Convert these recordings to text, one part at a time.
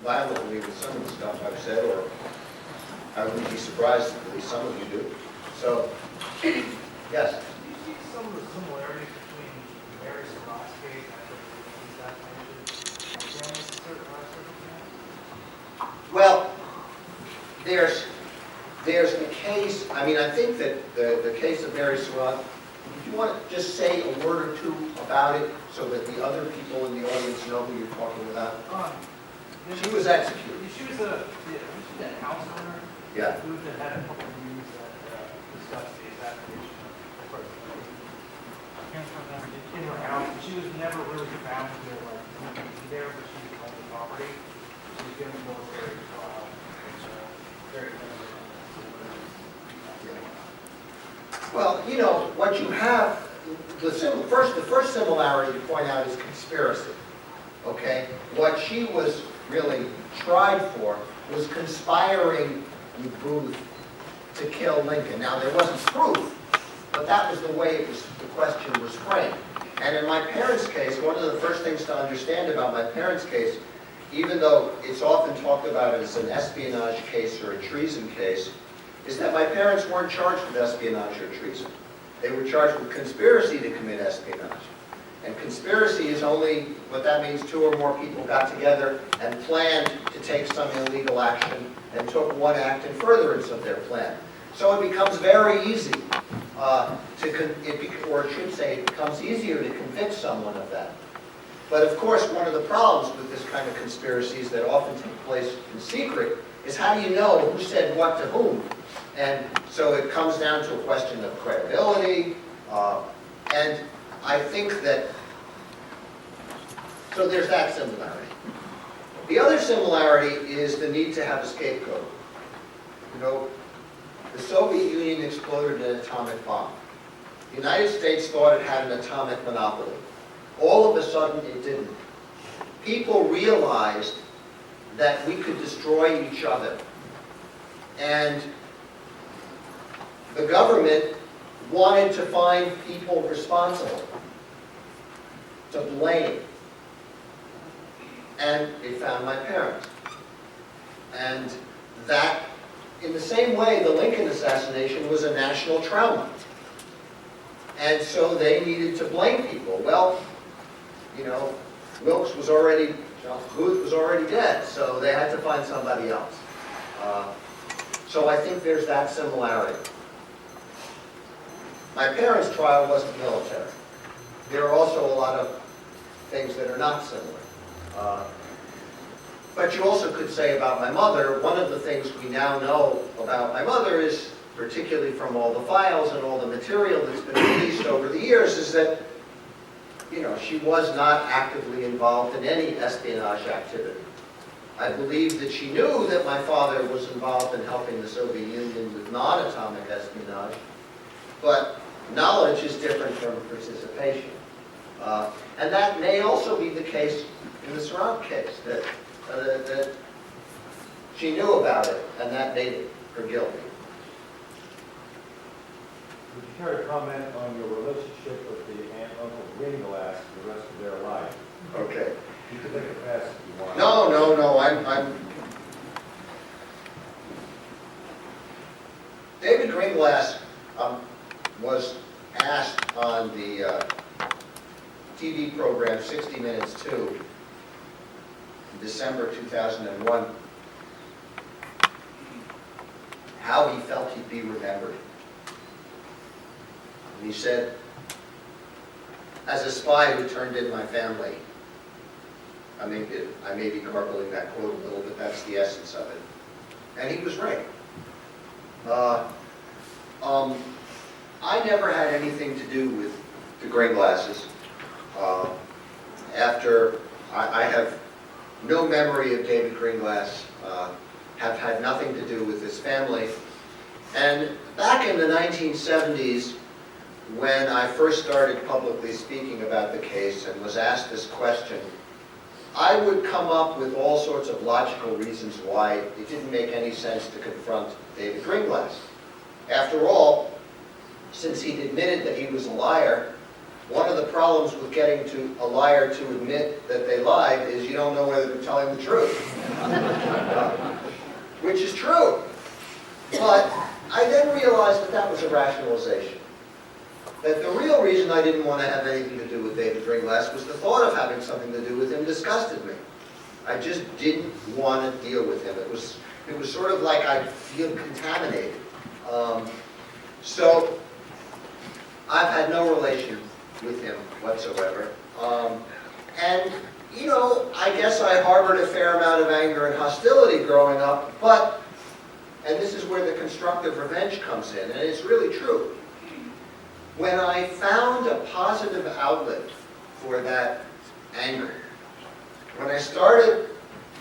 violently with some of the stuff I've said, or I wouldn't be surprised if at least some of you do. So, yes? Do you see some of the similarities between Mary Surratt's case and the circumstance? Well, there's the case, I mean, I think that the case of Mary Surratt, do you want to just say a word or two about it so that the other people in the audience know who you're talking about? She was executed. She was a house owner. Yeah. Who had a couple of views that discussed the assassination of the person in her house. She was never really found to be there, but she owned the property. She was given a military trial. Very Well, you know, what you have, the first similarity to point out is conspiracy, okay? What she was really tried for was conspiring with Booth to kill Lincoln. Now, there wasn't proof, but that was the way the question was framed. And in my parents' case, one of the first things to understand about my parents' case, even though it's often talked about as an espionage case or a treason case, is that my parents weren't charged with espionage or treason. They were charged with conspiracy to commit espionage. And conspiracy is only, what that means, two or more people got together and planned to take some illegal action and took one act in furtherance of their plan. So it becomes very easy or it should say, it becomes easier to convict someone of that. But of course, one of the problems with this kind of conspiracies that often take place in secret is how do you know who said what to whom? And so it comes down to a question of credibility, and I think that, so there's that similarity. The other similarity is the need to have a scapegoat. You know, the Soviet Union exploded an atomic bomb. The United States thought it had an atomic monopoly. All of a sudden, it didn't. People realized that we could destroy each other. And the government wanted to find people responsible, to blame. And they found my parents. And that, in the same way, the Lincoln assassination was a national trauma. And so they needed to blame people. Well, you know, Booth was already dead, so they had to find somebody else. So I think there's that similarity. My parents' trial wasn't military. There are also a lot of things that are not similar. But you also could say about my mother, one of the things we now know about my mother is, particularly from all the files and all the material that's been released over the years, is that, you know, she was not actively involved in any espionage activity. I believe that she knew that my father was involved in helping the Soviet Union with non-atomic espionage, but knowledge is different from participation. And that may also be the case in the Surratt case, that she knew about it, and that made her guilty. Would you care to comment on your relationship with the aunt and uncle Greenglass for the rest of their life? Okay. You can make it pass if you want. No, I'm... David Greenglass was asked on the TV program 60 Minutes 2 in December 2001 how he felt he'd be remembered. And he said, as a spy who turned in my family. I may be garbling that quote a little, but that's the essence of it. And he was right. I never had anything to do with the Greenglasses. I have no memory of David Greenglass, have had nothing to do with his family. And back in the 1970s, when I first started publicly speaking about the case and was asked this question, I would come up with all sorts of logical reasons why it didn't make any sense to confront David Greenglass. After all, since he'd admitted that he was a liar, one of the problems with getting to a liar to admit that they lied is you don't know whether they're telling the truth. Which is true. But I then realized that that was a rationalization. That the real reason I didn't want to have anything to do with David Ringlass was the thought of having something to do with him disgusted me. I just didn't want to deal with him. It was sort of like I feel contaminated. So I've had no relation with him whatsoever. And, you know, I guess I harbored a fair amount of anger and hostility growing up, but, and this is where the constructive revenge comes in, and it's really true. When I found a positive outlet for that anger, when I started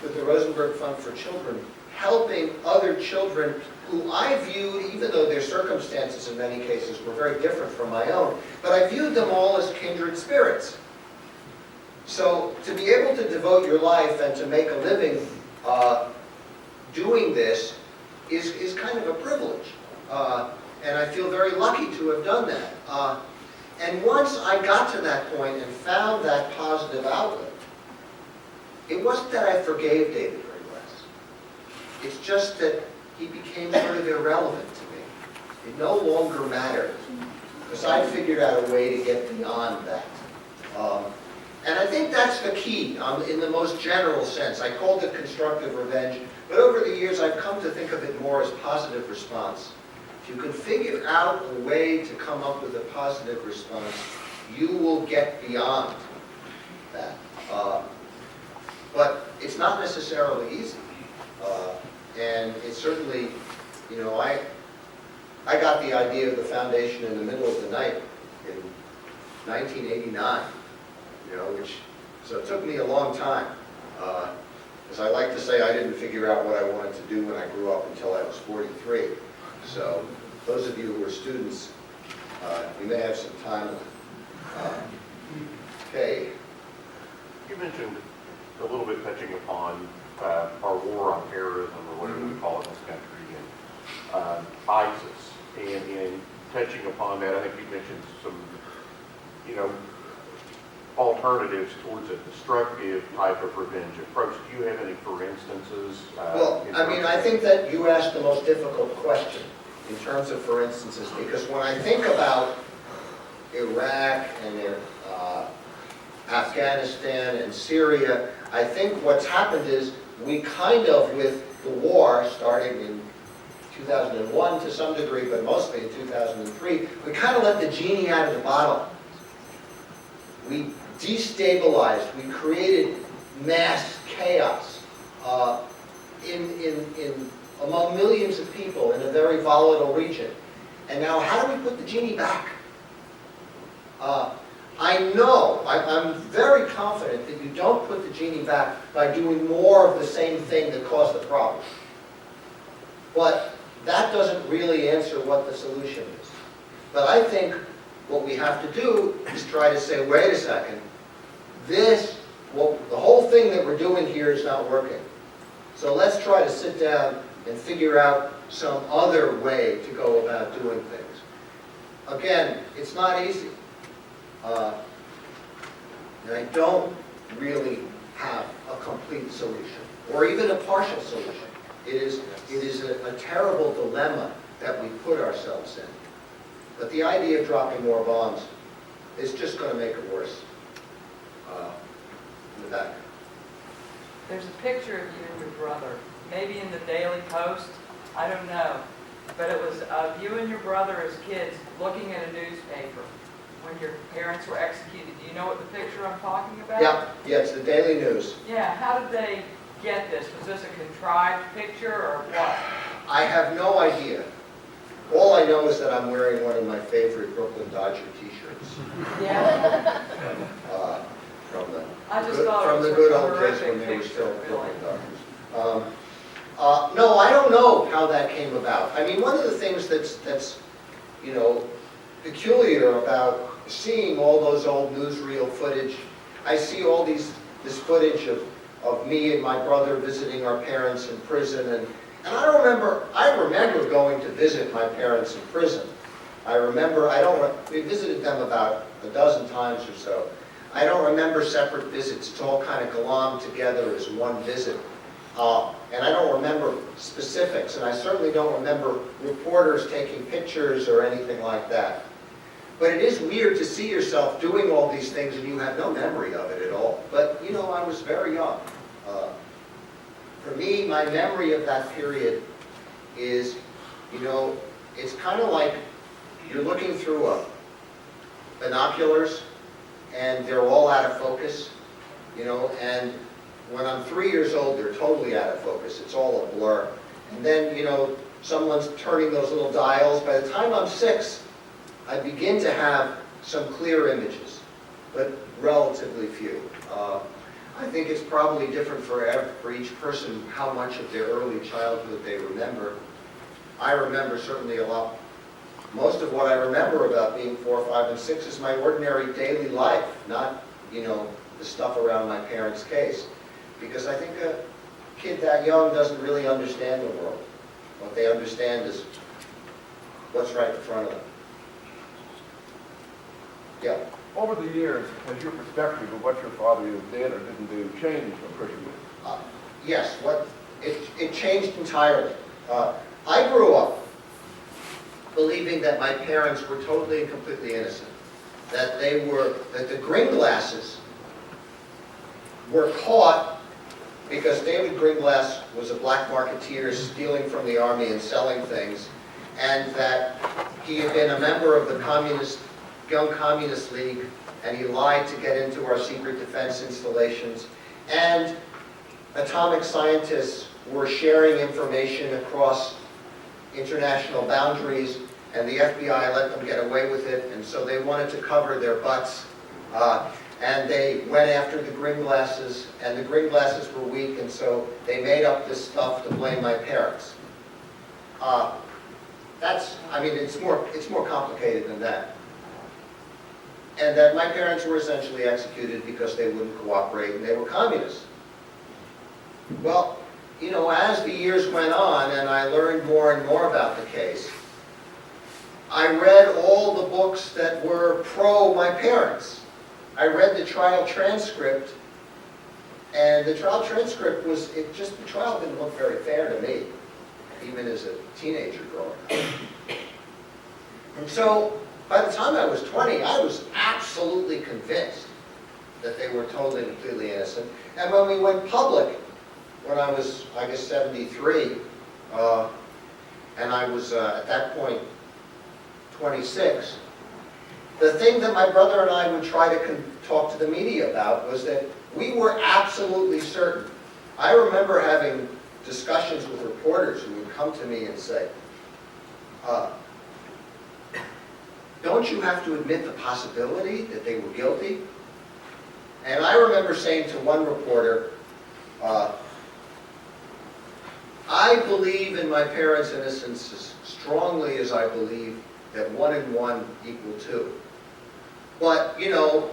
with the Rosenberg Fund for Children, helping other children who I viewed, even though their circumstances in many cases were very different from my own, but I viewed them all as kindred spirits. So to be able to devote your life and to make a living doing this is kind of a privilege. And I feel very lucky to have done that. And once I got to that point and found that positive outlet, it wasn't that I forgave David Ringlass. It's just that he became sort of irrelevant to me. It no longer mattered, because I figured out a way to get beyond that. And I think that's the key in the most general sense. I called it constructive revenge, but over the years I've come to think of it more as positive response. If you can figure out a way to come up with a positive response, you will get beyond that. But it's not necessarily easy. And it's certainly, you know, I got the idea of the foundation in the middle of the night in 1989, you know, so it took me a long time. As I like to say, I didn't figure out what I wanted to do when I grew up until I was 43. So those of you who are students, you may have some time. Okay. You mentioned a little bit touching upon our war on terrorism, or whatever we call it in this country, and ISIS. And in touching upon that, I think you mentioned some, you know, alternatives towards a destructive type of revenge approach. Do you have any, for instances? Well, I mean, I think that you asked the most difficult question in terms of for instances, because when I think about Iraq and Afghanistan and Syria, I think what's happened is we kind of, with the war starting in 2001 to some degree, but mostly in 2003, we kind of let the genie out of the bottle. We destabilized, we created mass chaos among millions of people in a very volatile region. And now how do we put the genie back? I'm very confident that you don't put the genie back by doing more of the same thing that caused the problem. But that doesn't really answer what the solution is. But I think what we have to do is try to say, wait a second, the whole thing that we're doing here is not working. So let's try to sit down and figure out some other way to go about doing things. Again, it's not easy. And I don't really have a complete solution, or even a partial solution. It is a terrible dilemma that we put ourselves in. But the idea of dropping more bombs is just going to make it worse. In the back. There's a picture of you and your brother, maybe in the Daily Post, I don't know. But it was of you and your brother as kids looking at a newspaper when your parents were executed. Do you know what the picture I'm talking about? Yeah, it's the Daily News. Yeah, how did they get this? Was this a contrived picture or what? I have no idea. All I know is that I'm wearing one of my favorite Brooklyn Dodger t-shirts. Yeah. I just thought it From was the good a old days when horrific they were picture, still really. Brooklyn Dodgers. No, I don't know how that came about. I mean, one of the things that's you know, peculiar about seeing all those old newsreel footage, I see all this footage of me and my brother visiting our parents in prison, and I remember going to visit my parents in prison. We visited them about a dozen times or so. I don't remember separate visits. It's all kind of glommed together as one visit. And I don't remember specifics, and I certainly don't remember reporters taking pictures or anything like that. But it is weird to see yourself doing all these things and you have no memory of it at all. But, you know, I was very young. For me, my memory of that period is, you know, it's kind of like you're looking through binoculars and they're all out of focus, you know, and when I'm 3 years old, they're totally out of focus. It's all a blur. And then, you know, someone's turning those little dials. By the time I'm 6, I begin to have some clear images, but relatively few. I think it's probably different for each person how much of their early childhood they remember. I remember certainly a lot. Most of what I remember about being 4, 5, and 6 is my ordinary daily life, not, you know, the stuff around my parents' case. Because I think a kid that young doesn't really understand the world. What they understand is what's right in front of them. Yeah. Over the years, has your perspective of what your father either did or didn't do changed appreciably? Yes, it changed entirely. I grew up believing that my parents were totally and completely innocent. That the Greenglasses were caught because David Greenglass was a black marketeer stealing from the army and selling things, and that he had been a member of the Young Communist League, and he lied to get into our secret defense installations. And atomic scientists were sharing information across international boundaries, and the FBI let them get away with it, and so they wanted to cover their butts. And they went after the Greenglasses, and the Greenglasses were weak, and so they made up this stuff to blame my parents. It's more complicated than that. And that my parents were essentially executed because they wouldn't cooperate and they were communists. Well, you know, as the years went on and I learned more and more about the case, I read all the books that were pro my parents. I read the trial transcript, and the trial transcript the trial didn't look very fair to me, even as a teenager growing up. And so, by the time I was 20, I was absolutely convinced that they were totally and completely innocent. And when we went public, when I was, I guess, 73, and I was, at that point, 26, the thing that my brother and I would try to talk to the media about was that we were absolutely certain. I remember having discussions with reporters who would come to me and say, don't you have to admit the possibility that they were guilty? And I remember saying to one reporter, I believe in my parents' innocence as strongly as I believe that 1 and 1 equal 2. But, you know,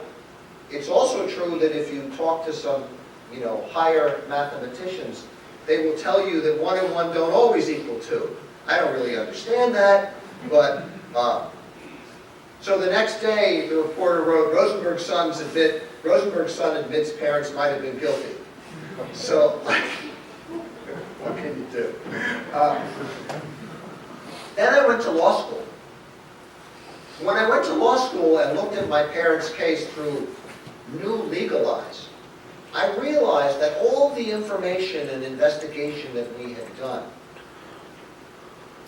it's also true that if you talk to some, you know, higher mathematicians, they will tell you that 1 and 1 don't always equal 2. I don't really understand that, but, so the next day, the reporter wrote, Rosenberg's son admits parents might have been guilty. So, what can you do? Then I went to law school. When I went to law school and looked at my parents' case through new legal eyes, I realized that all the information and investigation that we had done,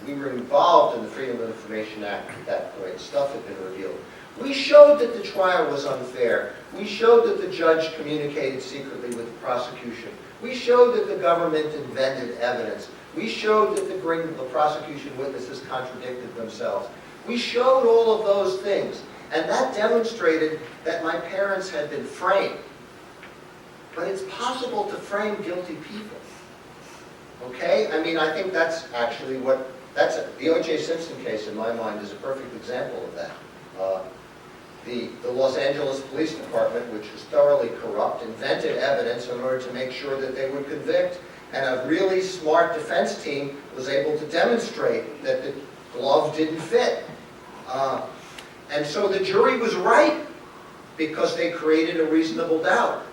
we were involved in the Freedom of Information Act at that point. Stuff had been revealed. We showed that the trial was unfair. We showed that the judge communicated secretly with the prosecution. We showed that the government invented evidence. We showed that the prosecution witnesses contradicted themselves. We showed all of those things, and that demonstrated that my parents had been framed. But it's possible to frame guilty people. Okay? I mean, I think that's actually the O.J. Simpson case, in my mind, is a perfect example of that. The Los Angeles Police Department, which was thoroughly corrupt, invented evidence in order to make sure that they would convict, and a really smart defense team was able to demonstrate that the glove didn't fit. And so the jury was right because they created a reasonable doubt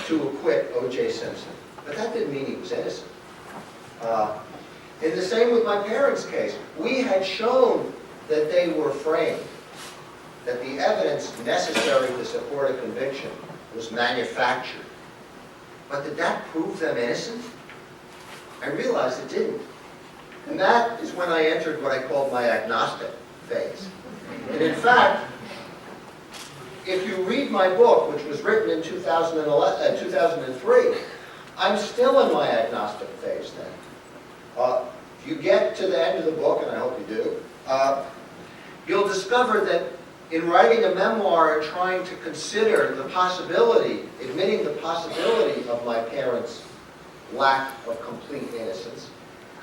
to acquit O.J. Simpson. But that didn't mean he was innocent. In the same with my parents' case, we had shown that they were framed, that the evidence necessary to support a conviction was manufactured. But did that prove them innocent? I realized it didn't. And that is when I entered what I called my agnostic phase. And in fact, if you read my book, which was written in 2003, I'm still in my agnostic phase then. If you get to the end of the book, and I hope you do, you'll discover that in writing a memoir and trying to consider the possibility, admitting the possibility of my parents' lack of complete innocence,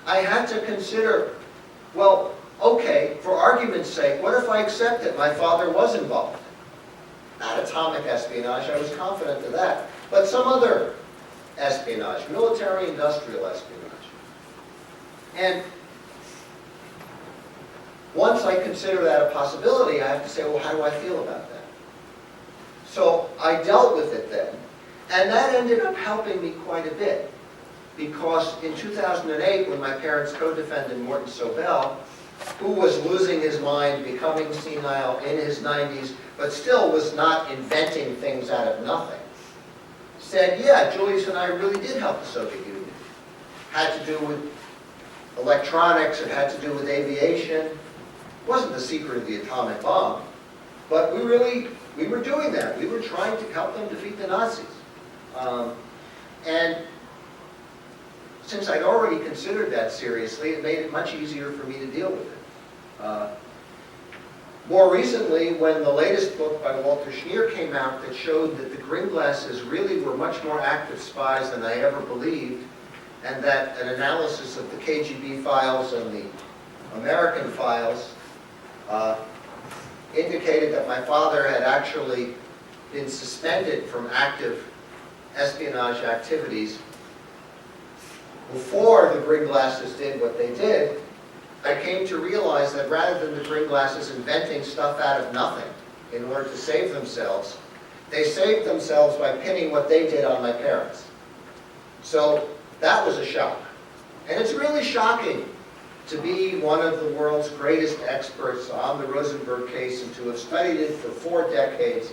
I had to consider, well, okay, for argument's sake, what if I accept that my father was involved? Not atomic espionage, I was confident of that, but some other espionage, military-industrial espionage. And once I consider that a possibility, I have to say, well, how do I feel about that? So I dealt with it then, and that ended up helping me quite a bit, because in 2008, when my parents' co-defendant, Morton Sobel, who was losing his mind, becoming senile in his 90s, but still was not inventing things out of nothing, said, yeah, Julius and I really did help the Soviet Union. Had to do with electronics, it had to do with aviation. It wasn't the secret of the atomic bomb, but we were doing that. We were trying to help them defeat the Nazis. And since I'd already considered that seriously, it made it much easier for me to deal with it. More recently, when the latest book by Walter Schneer came out that showed that the Gringlasses really were much more active spies than I ever believed, and that an analysis of the KGB files and the American files indicated that my father had actually been suspended from active espionage activities before the Gringlasses did what they did, I came to realize that rather than the Gringlasses inventing stuff out of nothing in order to save themselves, they saved themselves by pinning what they did on my parents. So that was a shock. And it's really shocking to be one of the world's greatest experts on the Rosenberg case and to have studied it for 4 decades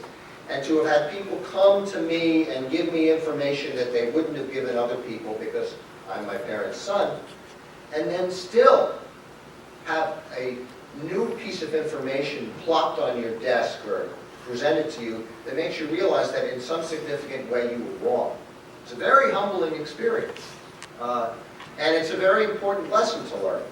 and to have had people come to me and give me information that they wouldn't have given other people because I'm my parents' son, and then still have a new piece of information plopped on your desk or presented to you that makes you realize that in some significant way you were wrong. It's a very humbling experience. And it's a very important lesson to learn.